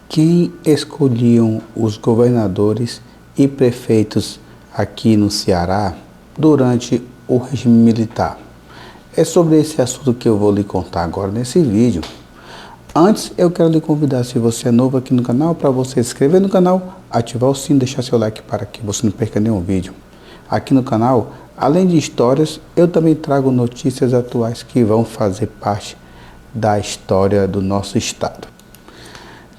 Quem escolhiam os governadores e prefeitos aqui no Ceará durante o regime militar? É sobre esse assunto que eu vou lhe contar agora nesse vídeo. Antes, eu quero lhe convidar, se você é novo aqui no canal, para você se inscrever no canal, ativar o sino, deixar seu like para que você não perca nenhum vídeo. Aqui no canal, além de histórias, eu também trago notícias atuais que vão fazer parte da história do nosso estado.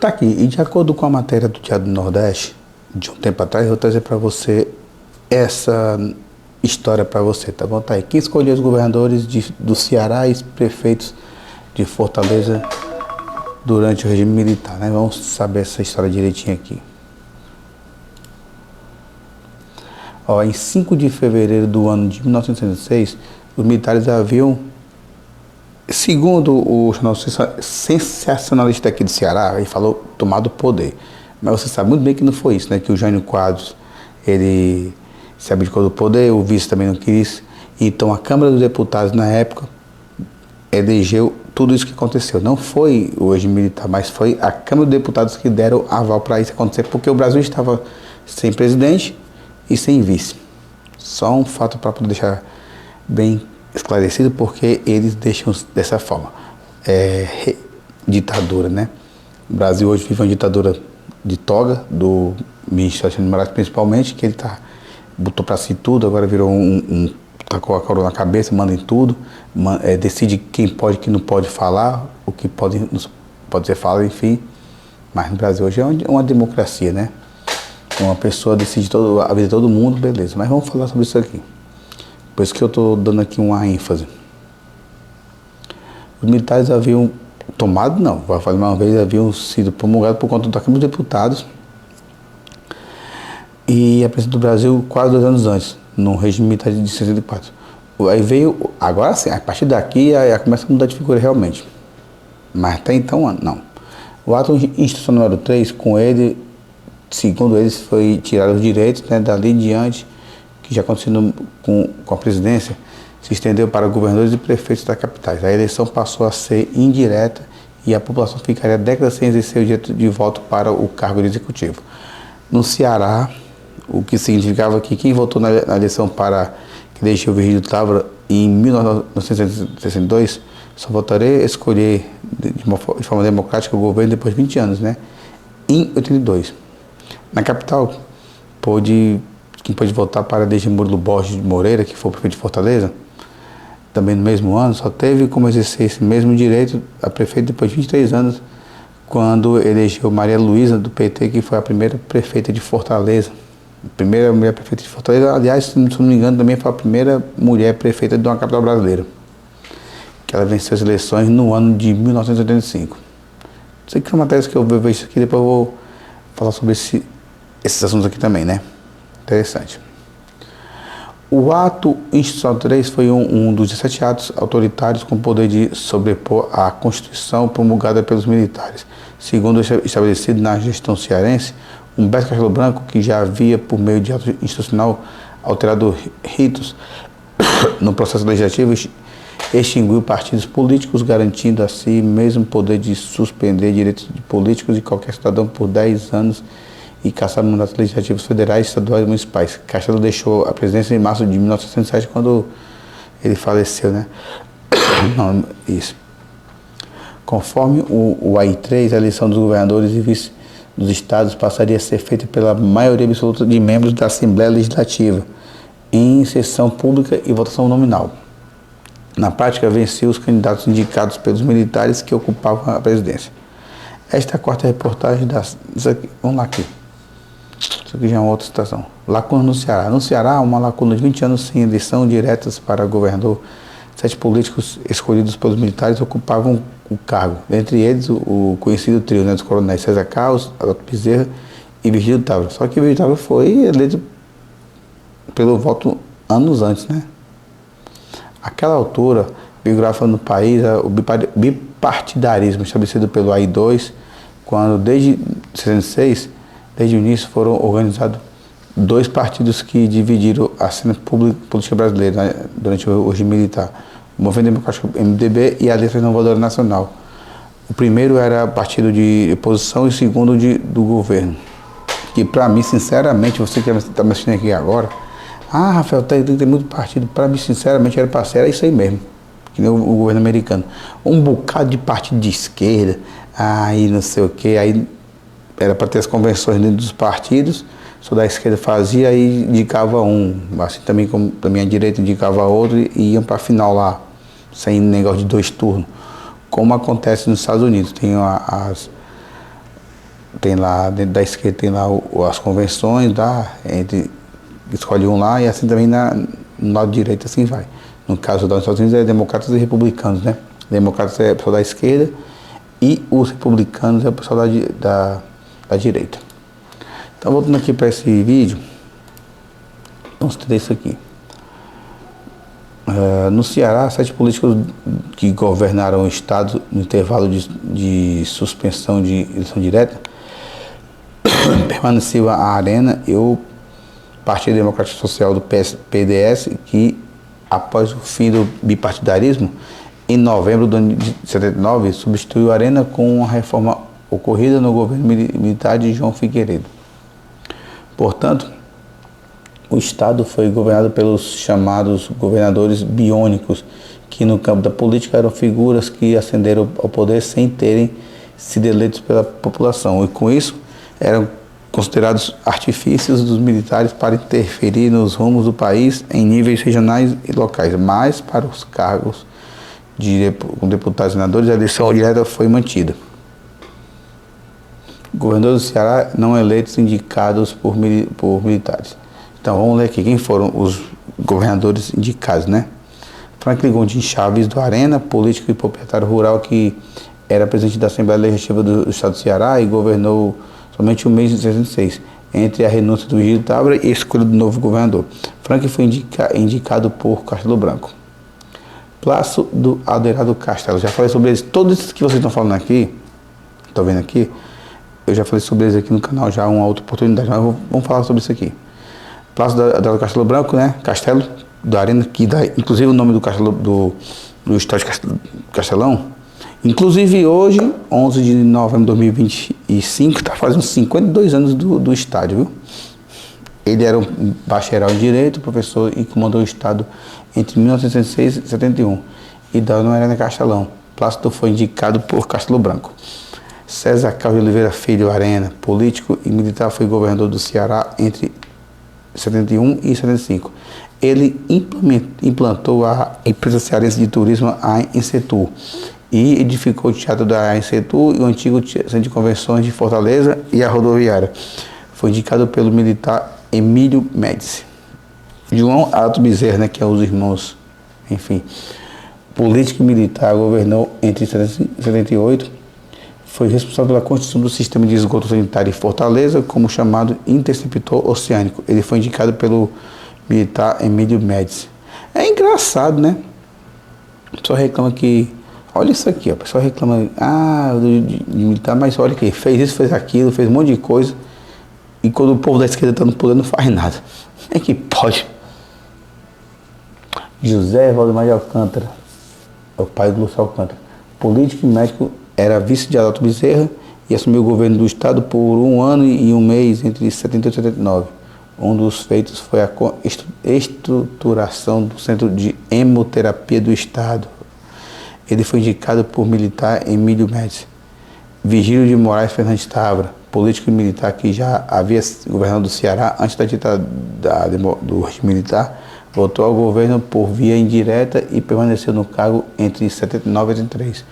Tá aqui, e de acordo com a matéria do Diário do Nordeste, de um tempo atrás, eu vou trazer para você essa história para você, tá bom? Tá aí, quem escolheu os governadores do Ceará e os prefeitos de Fortaleza durante o regime militar, né? Vamos saber essa história direitinho aqui. Ó, em 5 de fevereiro do ano de 1966, os militares haviam, segundo o jornal sensacionalista aqui do Ceará, ele falou tomado o poder. Mas você sabe muito bem que não foi isso, né? Que o Jânio Quadros, ele se abdicou do poder, o vice também não quis. Então a Câmara dos Deputados, na época, elegeu tudo isso que aconteceu. Não foi o regime militar, mas foi a Câmara dos Deputados que deram aval para isso acontecer, porque o Brasil estava sem presidente e sem vice. Só um fato para poder deixar bem esclarecido, porque eles deixam dessa forma. Ditadura, né? O Brasil hoje vive uma ditadura de toga, do ministro Alexandre de Moraes principalmente, que ele botou para si tudo, agora virou tacou a coroa na cabeça, manda em tudo, decide quem pode e quem não pode falar, o que pode ser falado, enfim. Mas no Brasil hoje é uma democracia, né? Uma pessoa decide a vida de todo mundo, beleza. Mas vamos falar sobre isso aqui. Por isso que eu estou dando aqui uma ênfase. Os militares haviam tomado, não, vou falar mais uma vez, haviam sido promulgados por conta da Câmara dos Deputados e a presidência do Brasil quase 2 anos antes, no regime militar de 64. Aí veio, agora sim, a partir daqui aí começa a mudar de figura realmente. Mas até então, não. O ato institucional número 3, com ele, segundo eles, foi tirar os direitos, né, dali em diante, que já aconteceu com a presidência, se estendeu para governadores e prefeitos das capitais. A eleição passou a ser indireta e a população ficaria décadas sem exercer o direito de voto para o cargo de executivo. No Ceará, o que significava que quem votou na eleição para que elegeu Virgílio Távora em 1962 só votaria escolher de forma democrática o governo depois de 20 anos, né? Em 82. Na capital, quem pôde votar para eleger Murilo Borges de Moreira, que foi o prefeito de Fortaleza, também no mesmo ano, só teve como exercer esse mesmo direito a prefeito depois de 23 anos, quando elegeu Maria Luísa, do PT, que foi a primeira prefeita de Fortaleza. A primeira mulher prefeita de Fortaleza, aliás, se não me engano, também foi a primeira mulher prefeita de uma capital brasileira, que ela venceu as eleições no ano de 1985. Sei que é uma matéria que eu vou ver isso aqui, depois eu vou falar sobre esses assuntos aqui também, né? Interessante. O ato institucional 3 foi um dos 17 atos autoritários com o poder de sobrepor a Constituição promulgada pelos militares. Segundo estabelecido na gestão cearense, Humberto Castelo Branco, que já havia, por meio de ato institucional, alterado ritos no processo legislativo, extinguiu partidos políticos, garantindo assim mesmo o poder de suspender direitos de políticos de qualquer cidadão por 10 anos e caçar mandatos legislativos federais, estaduais e municipais. Castelo deixou a presidência em março de 1907, quando ele faleceu, né? Não, isso. Conforme o AI-3, a eleição dos governadores e vice dos estados passaria a ser feita pela maioria absoluta de membros da Assembleia Legislativa, em sessão pública e votação nominal. Na prática, venceu os candidatos indicados pelos militares que ocupavam a presidência. Esta é a quarta reportagem vamos lá aqui. Isso aqui já é uma outra situação. Lacuna no Ceará. No Ceará, uma lacuna de 20 anos sem eleição diretas para governador. 7 políticos escolhidos pelos militares ocupavam o cargo. Entre eles, o conhecido trio, né, dos coronéis César Carlos, Adalto Bezerra e Virgílio Távora. Só que Virgílio Távora foi eleito pelo voto anos antes, né? Àquela altura, biografando no país o bipartidarismo estabelecido pelo AI-2, quando desde 66, desde o início, foram organizados 2 partidos que dividiram a cena política brasileira, né, durante o regime militar. O Movimento Democrático MDB e a Aliança Renovadora Nacional. O primeiro era partido de oposição e o segundo do governo. Que para mim, sinceramente, você que está me assistindo aqui agora, Rafael, tem muito partido. Para mim, sinceramente, era isso aí mesmo. Que nem o governo americano. Um bocado de partido de esquerda, aí não sei o que, aí era para ter as convenções dentro dos partidos, só da esquerda fazia, aí indicava um, assim também como da minha direita indicava outro e iam para a final lá, sem negócio de 2 turnos. Como acontece nos Estados Unidos, tem lá, dentro da esquerda tem lá as convenções, escolhe um lá e assim também no lado direito assim vai. No caso dos Estados Unidos é democratas e republicanos, né? Democratas é o pessoal da esquerda e os republicanos é o pessoal da direita. Então voltando aqui para esse vídeo, vamos ter isso aqui. No Ceará, 7 políticos que governaram o estado no intervalo de suspensão de eleição direta permaneceu a Arena e o Partido Democrático Social do PDS, que após o fim do bipartidarismo, em novembro de 79, substituiu a Arena com uma reforma ocorrida no governo militar de João Figueiredo. Portanto, o estado foi governado pelos chamados governadores biônicos, que no campo da política eram figuras que ascenderam ao poder sem terem sido eleitos pela população, e com isso eram considerados artifícios dos militares para interferir nos rumos do país em níveis regionais e locais, mas para os cargos com deputados e senadores a eleição direta foi mantida. Governadores do Ceará não eleitos indicados por militares. Então vamos ler aqui quem foram os governadores indicados, né? Franklin Gondim Chaves do Arena, político e proprietário rural que era presidente da Assembleia Legislativa do Estado do Ceará e governou somente um mês em 66, entre a renúncia do Gil Távora e a escolha do novo governador. Franklin foi indicado por Castelo Branco. Plácio do Aderado Castelo, já falei sobre eles, todos esses que vocês estão falando aqui, estão vendo aqui, eu já falei sobre eles aqui no canal já uma outra oportunidade, mas vamos falar sobre isso aqui. Plácio do Castelo Branco, né? Castelo da Arena, que dá inclusive o nome do castelo do estado de Castelão. Inclusive hoje, 11 de novembro de 2025, está fazendo 52 anos do estádio, viu? Ele era um bacharel em Direito, professor e comandou o estado entre 1966 e 71. E da não era na Castelão. Plácido foi indicado por Castelo Branco. César Carlos de Oliveira Filho Arena, político e militar, foi governador do Ceará entre 71 e 75. Ele implantou a empresa cearense de turismo, a Encetur, e edificou o Teatro da Encetur e o antigo Centro de Convenções de Fortaleza e a rodoviária. Foi indicado pelo militar Emílio Médici. João Alto Bezerra, né, que é os irmãos, enfim, político e militar, governou entre 78, foi responsável pela construção do sistema de esgoto sanitário em Fortaleza, como chamado interceptor oceânico. Ele foi indicado pelo militar Emílio Médici. É engraçado, né? O pessoal reclama que... Olha isso aqui, ó. O pessoal reclama... de militar, mas olha aqui. Fez isso, fez aquilo, fez um monte de coisa. E quando o povo da esquerda está no poder, não faz nada. É que pode. José Valdemar de Alcântara. É o pai do Lúcio Alcântara. Político e médico, era vice de Adalto Bezerra e assumiu o governo do estado por 1 ano e 1 mês entre 78 e 79. Um dos feitos foi a estruturação do Centro de Hemoterapia do Estado. Ele foi indicado por militar Emílio Médici. Vigílio de Moraes Fernandes Távora, político e militar que já havia governado do Ceará antes da ditadura do regime militar, voltou ao governo por via indireta e permaneceu no cargo entre 79 e 83.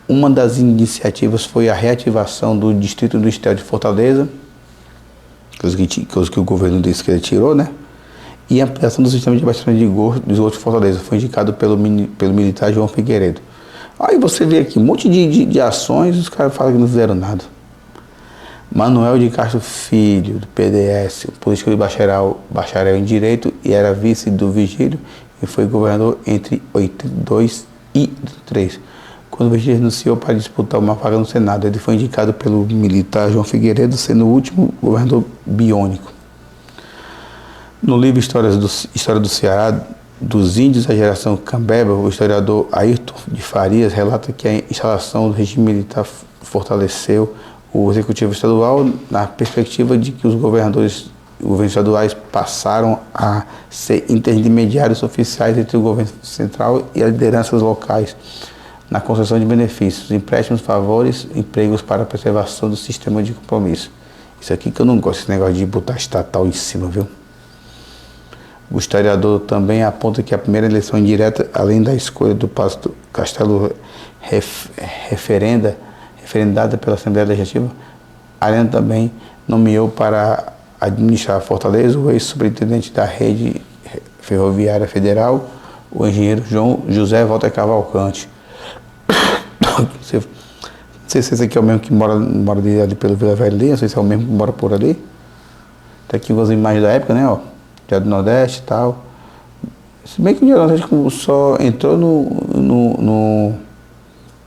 Uma das iniciativas foi a reativação do Distrito Industrial de Fortaleza, coisa que o governo de esquerda tirou, né? E a ampliação do sistema de abastecimento de esgoto de Fortaleza. Foi indicado pelo militar João Figueiredo. Aí você vê aqui um monte de ações e os caras falam que não fizeram nada. Manuel de Castro Filho, do PDS, político de bacharel em Direito e era vice do Vigílio e foi governador entre 82 e 83. Quando o Vigílio renunciou para disputar uma vaga no Senado, ele foi indicado pelo militar João Figueiredo, sendo o último governador biônico. No livro História do Ceará, dos índios da geração Cambeba, o historiador Ayrton de Farias relata que a instalação do regime militar fortaleceu o executivo estadual na perspectiva de que os governos estaduais passaram a ser intermediários oficiais entre o governo central e as lideranças locais na concessão de benefícios, empréstimos, favores, empregos para a preservação do sistema de compromisso. Isso aqui que eu não gosto, esse negócio de botar estatal em cima, viu? O historiador também aponta que a primeira eleição indireta, além da escolha do Palácio do Castelo referendada pela Assembleia Legislativa, Arena também nomeou para administrar a Fortaleza o ex-superintendente da Rede Ferroviária Federal, o engenheiro João José Walter Cavalcante. Não sei se esse aqui é o mesmo que mora ali pelo Vila Velha ali, não sei se é o mesmo que mora por ali. Tem aqui algumas imagens da época, né, ó. Dia do Nordeste e tal. Se bem que o Dia do Nordeste só entrou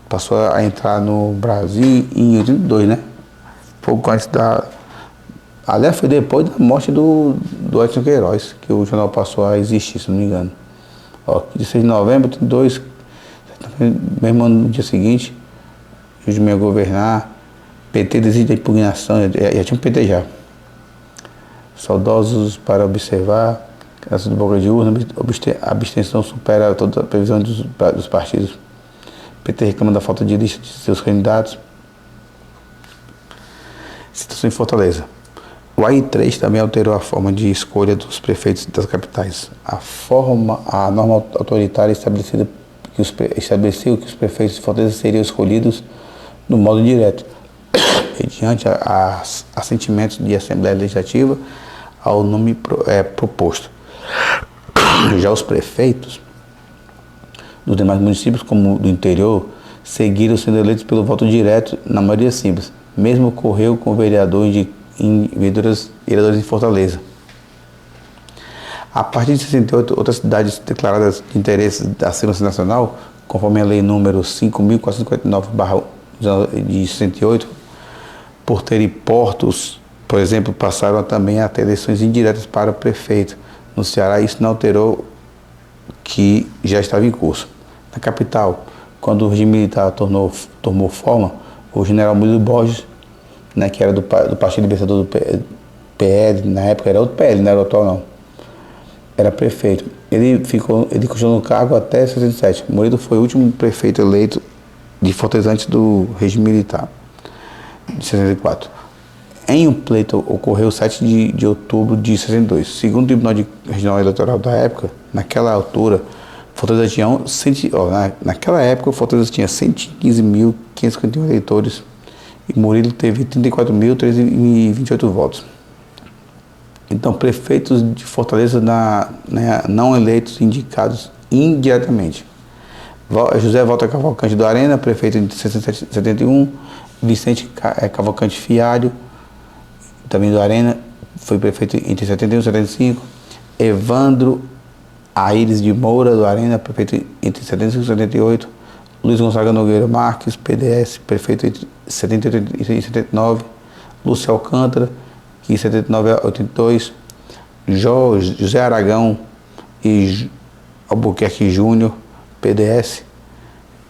passou a entrar no Brasil em 82, né? Pouco antes da... Aliás, foi depois da morte do Edson Queiroz, que o jornal passou a existir, se não me engano. Ó, 16 de novembro, 32, mesmo ano, no dia seguinte, o Jumel governar, PT decide a impugnação, já tinha um PT já. Saudosos para observar, caso do boca de urna, a abstenção supera toda a previsão dos partidos. PT reclama da falta de lista de seus candidatos. Situação em Fortaleza. O AI-3 também alterou a forma de escolha dos prefeitos das capitais. A norma autoritária estabeleceu que os prefeitos de Fortaleza seriam escolhidos no modo direto, mediante assentimentos de Assembleia Legislativa ao nome proposto. Já os prefeitos dos demais municípios, como do interior, seguiram sendo eleitos pelo voto direto na maioria simples. Mesmo ocorreu com vereadores em Fortaleza. A partir de 68, outras cidades declaradas de interesse da segurança nacional, conforme a lei número 5.459 de 68, por terem portos, por exemplo, passaram também a ter eleições indiretas para prefeito. No Ceará, isso não alterou que já estava em curso. Na capital, quando o regime militar tomou forma, o general Murilo Borges, né, que era do Partido Libertador do PL, na época era outro PL, não era o atual não, era prefeito. Ele continuou no cargo até 67. Murilo foi o último prefeito eleito de Fortaleza antes do regime militar, de 64. Em um pleito ocorreu 7 de outubro de 62. Segundo o Tribunal Regional Eleitoral da época, naquela altura, Fortaleza tinha naquela época, Fortaleza tinha 115.551 eleitores e Murilo teve 34.328 votos. Então, prefeitos de Fortaleza não eleitos indicados indiretamente. José Walter Cavalcante do Arena, prefeito de 71, Vicente Cavalcante Fialho, também do Arena, foi prefeito entre 71 e 75. Evandro Aires de Moura, do Arena, prefeito entre 75 e 78. Luiz Gonzaga Nogueira Marques, PDS, prefeito entre 78 e 79. Lúcio Alcântara, que em 79 a 82. José Aragão e Albuquerque Júnior, PDS,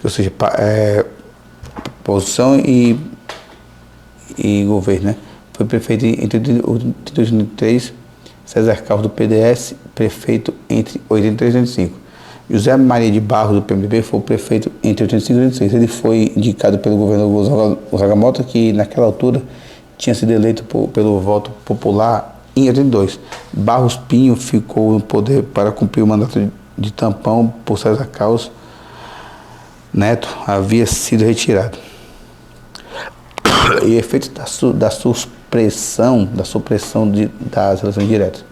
ou seja, posição e governo, né? Foi prefeito entre 82 e 83, César Carlos do PDS, prefeito entre 83 e 85. José Maria de Barros do PMDB foi prefeito entre 85 e 86. Ele foi indicado pelo governador Gonzaga Mota, que naquela altura tinha sido eleito pelo voto popular em 82. Barros Pinho ficou no poder para cumprir o mandato de tampão por César Carlos Neto havia sido retirado. E efeito da supressão das eleições diretas.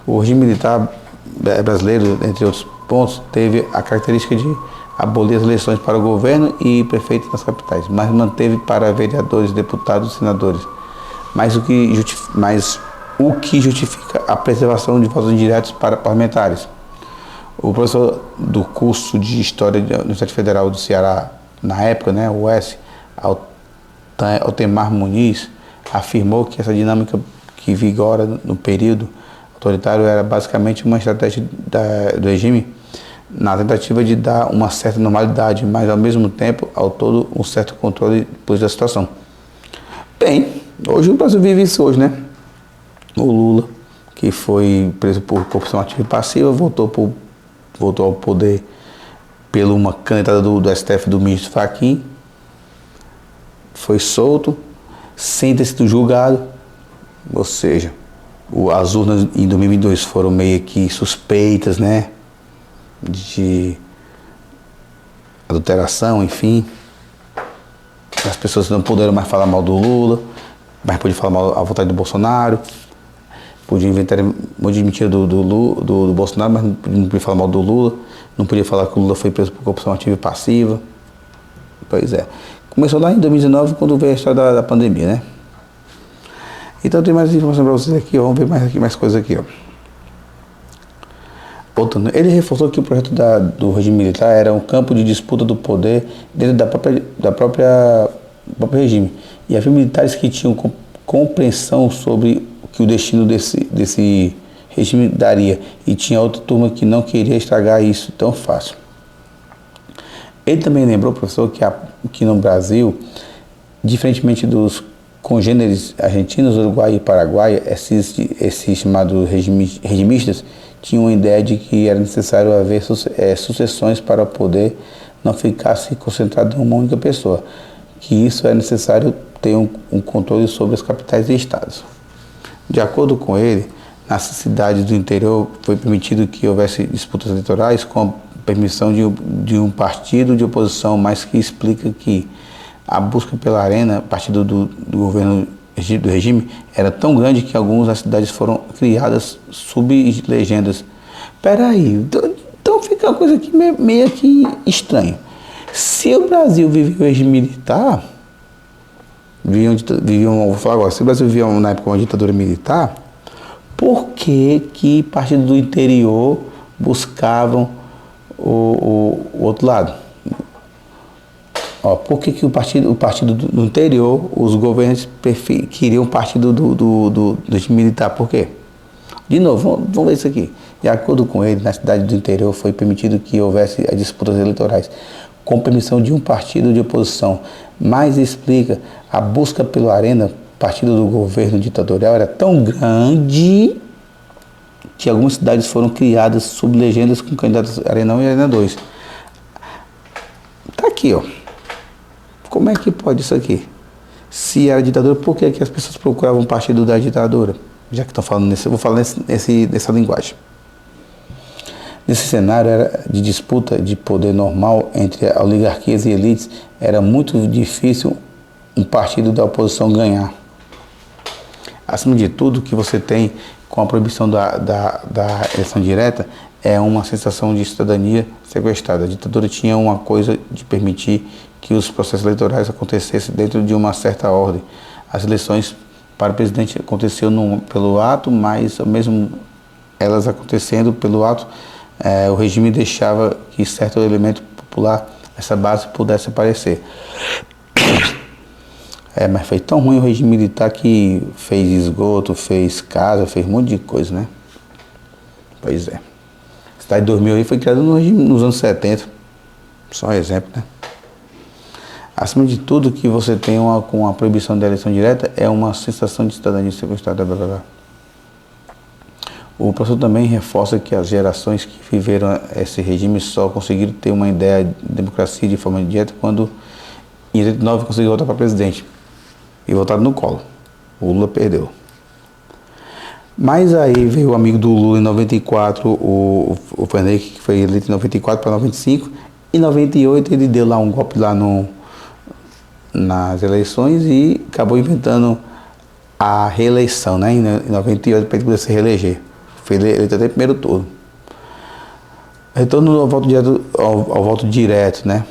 O regime militar brasileiro, entre outros pontos, teve a característica de abolir as eleições para o governo e prefeito nas capitais, mas manteve para vereadores, deputados e senadores. Mas o que justifica a preservação de votos indiretos para parlamentares. O professor do curso de História da Universidade Federal do Ceará, na época, né, o UES, Altemar Muniz, afirmou que essa dinâmica que vigora no período autoritário era basicamente uma estratégia do regime na tentativa de dar uma certa normalidade, mas ao mesmo tempo, ao todo, um certo controle depois da situação. Bem, hoje o Brasil vive isso hoje, né? O Lula, que foi preso por corrupção ativa e passiva, voltou ao poder pela uma canetada do STF do ministro Fachin, foi solto, sem ter sido julgado, ou seja, as urnas em 2022 foram meio que suspeitas, né? De adulteração, enfim. As pessoas não puderam mais falar mal do Lula, mas podiam falar mal à vontade do Bolsonaro. Podia inventar um monte de mentira do Bolsonaro, mas não podia falar mal do Lula. Não podia falar que o Lula foi preso por corrupção ativa e passiva. Pois é. Começou lá em 2019, quando veio a história da pandemia, né? Então tem mais informação para vocês aqui, ó. Vamos ver mais coisas aqui, ó. Ele reforçou que o projeto do regime militar era um campo de disputa do poder dentro do próprio regime. E havia militares que tinham compreensão sobre o que o destino desse regime daria. E tinha outra turma que não queria estragar isso tão fácil. Ele também lembrou, professor, que no Brasil, diferentemente dos congêneres argentinos, Uruguai e Paraguai, esses chamados regimistas tinham a ideia de que era necessário haver sucessões para o poder não ficasse concentrado em uma única pessoa, que isso é necessário ter um controle sobre as capitais e estados. De acordo com ele, nas cidades do interior foi permitido que houvesse disputas eleitorais com a permissão de um partido de oposição, mas que explica que a busca pela arena, partido do governo do regime, era tão grande que algumas das cidades foram criadas sub-legendas. Peraí, então fica uma coisa aqui meio que estranha. Se o Brasil vivia o regime militar, vou falar agora, se o Brasil vivia na época uma ditadura militar, por que partidos do interior buscavam o outro lado? Por que o partido do interior, os governos queriam o partido do regime militar? Por quê? De novo, vamos ver isso aqui. De acordo com ele, na cidade do interior foi permitido que houvesse as disputas eleitorais com permissão de um partido de oposição, mas explica, a busca pela arena, partido do governo ditatorial, era tão grande que algumas cidades foram criadas sob legendas com candidatos Arena 1 e Arena 2. Tá aqui, ó. Como é que pode isso aqui? Se era ditadura, por que as pessoas procuravam um partido da ditadura? Já que estão falando eu vou falar nessa linguagem. Nesse cenário de disputa de poder normal entre oligarquias e elites, era muito difícil um partido da oposição ganhar. Acima de tudo, o que você tem com a proibição da eleição direta é uma sensação de cidadania sequestrada. A ditadura tinha uma coisa de permitir que os processos eleitorais acontecessem dentro de uma certa ordem. As eleições para o presidente aconteciam pelo ato, mas mesmo elas acontecendo pelo ato, o regime deixava que certo elemento popular, essa base, pudesse aparecer. Mas foi tão ruim o regime militar que fez esgoto, fez casa, fez um monte de coisa, né? Pois é. A cidade de 2000 aí foi criada no regime nos anos 70. Só um exemplo, né? Acima de tudo, que você tem com a proibição da eleição direta é uma sensação de cidadania sequestrada. Blá, blá, blá. O professor também reforça que as gerações que viveram esse regime só conseguiram ter uma ideia de democracia de forma direta quando em 89 conseguiu voltar para presidente e votaram no Collor. O Lula perdeu. Mas aí veio o amigo do Lula em 94, o Fernando Henrique, que foi eleito em 94 para 95. Em 98 ele deu lá um golpe lá nas eleições e acabou inventando a reeleição, né? Em 98 para ele poder se reeleger. Foi eleito até primeiro turno. Retorno ao voto direto, né?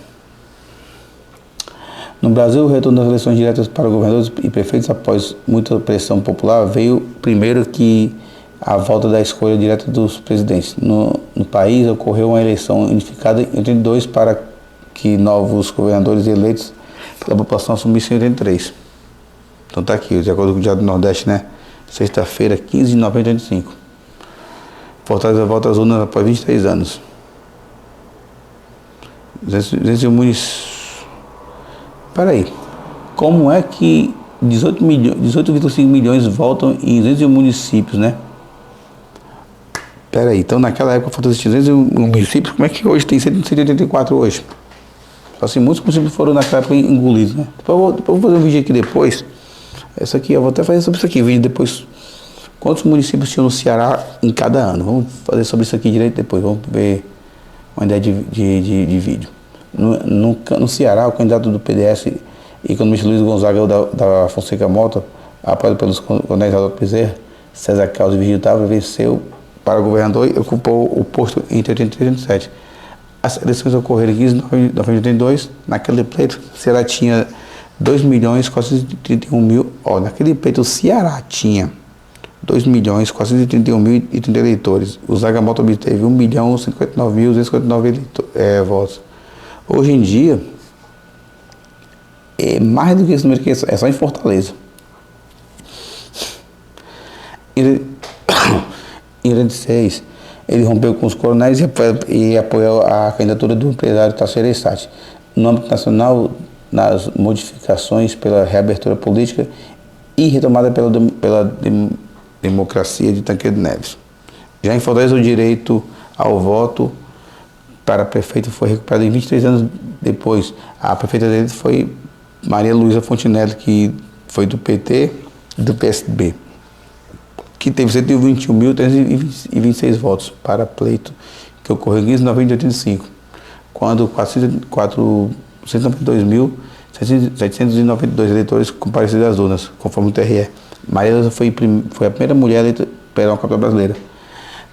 No Brasil, o retorno das eleições diretas para governadores e prefeitos, após muita pressão popular, veio primeiro que a volta da escolha direta dos presidentes. No país, ocorreu uma eleição unificada em 82 para que novos governadores eleitos pela população assumissem em 83. Então tá aqui, de acordo com o Diário do Nordeste, né? Sexta-feira, 15 de novembro de 85. Fortaleza volta às urnas após 23 anos. 200 municípios. Peraí. Como é que 18,5 milhões voltam em 200 municípios, né? Peraí, então naquela época faltou 200 municípios, como é que hoje tem 184 hoje? Só assim, muitos municípios foram naquela época engolidos, né? Depois eu vou fazer um vídeo aqui depois. Essa aqui, eu vou até fazer sobre isso aqui, vídeo depois. Quantos municípios tinham no Ceará em cada ano? Vamos fazer sobre isso aqui direito depois, vamos ver uma ideia de vídeo. No Ceará, o candidato do PDS e economista Luiz Gonzaga da Fonseca Mota, apoiado pelos coronéis Adolfo Bezerra, César Carlos e Virgílio Távora, venceu para governador e ocupou o posto entre 83 e 87. As eleições ocorreram em 15 de novembro de 82. Naquele pleito, o Ceará tinha 2.431.000. Naquele pleito, o Ceará tinha 2.431.030 eleitores. O Zaga Mota obteve 1.059.259 votos. Hoje em dia, é mais do que esse número, que é só em Fortaleza. Em 86, ele rompeu com os coronéis e apoiou a candidatura do empresário Tasso Gereissati. No âmbito nacional, nas modificações pela reabertura política e retomada pela democracia de Tancredo Neves. Já em Fortaleza, o direito ao voto para prefeito foi recuperado em 23 anos depois. A prefeita dele foi Maria Luísa Fontinelli, que foi do PT e do PSB, que teve 121.326 votos para pleito, que ocorreu em 15 de novembro de 85, quando 492.792 eleitores compareceram às urnas, conforme o TRE. Maria Luísa foi a primeira mulher eleita pela capital brasileira.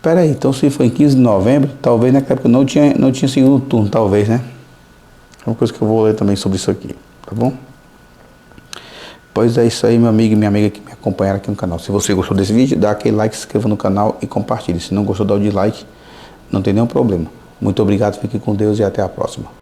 Peraí, então se foi em 15 de novembro, talvez naquela época não tinha segundo turno, talvez, né? É uma coisa que eu vou ler também sobre isso aqui, tá bom? Pois é isso aí, meu amigo e minha amiga que me acompanharam aqui no canal. Se você gostou desse vídeo, dá aquele like, se inscreva no canal e compartilhe. Se não gostou, dá o dislike, não tem nenhum problema. Muito obrigado, fique com Deus e até a próxima.